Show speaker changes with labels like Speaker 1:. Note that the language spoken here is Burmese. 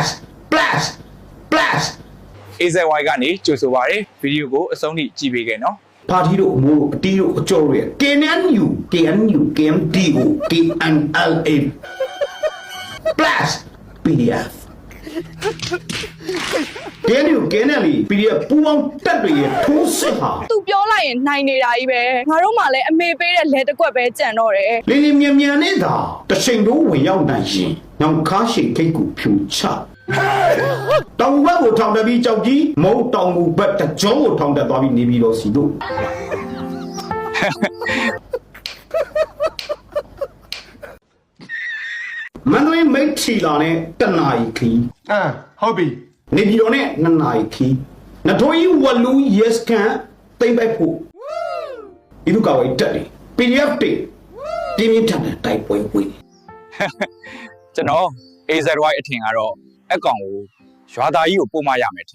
Speaker 1: blast blast blast
Speaker 2: AZY ကနေကြိုဆိုပါရယ်ဗီဒီယိုကိုအဆုံးထိကြည့်ပေးခဲ့နော်
Speaker 1: ပါတီတို့အမိုးတို့အတီးတို့အကျော်တို့ရဲ့ KNU KMDO KNLA blast PDF KNU KNLA PDF ပူပေါင်းတက်တွေရဲ့ထိုးစစ်ဟာ
Speaker 3: သူပြောလိုက်ရင်နိုင်နေတာကြီးပဲငါတို့မှလည်းအမေပေးတဲ့လက်တစ်ကွက်ပဲကြံတော့တယ်
Speaker 1: လင်းလင်းမြန်မြန်နဲ့သာတချိန်တို့ဝင်ရောက်နိုင်ရင်ညောင်ခါရှိခိတ်ကိုဖြူချတောင်ဘက်ကိုထောင်တက်ပြီးကြောက်ကြီးမုံတောင်မူဘက်တကြောကိုထောင်တက်သွားပြီးနေပြီးတော့စီတို့မန္တလေးမိတ်ချီလာနဲ့တနာရီခီး
Speaker 4: ဟုတ်ပြီ
Speaker 1: နေပြည်တော်နဲ့2နာရီခီးနထိုးကြီးဝလူ yes can တိမ့်ပိုက်ဖို့ဒီလူကဝိတ်တက်တယ် PDF တွေပြင်းပြင်းထန်ထန်တိုက်ပွဲဝင်
Speaker 2: ကျွန်တော် AZY အထင်ကတော့အကောင်ကိုရွာသားကြီးကိုပို့မရမယ်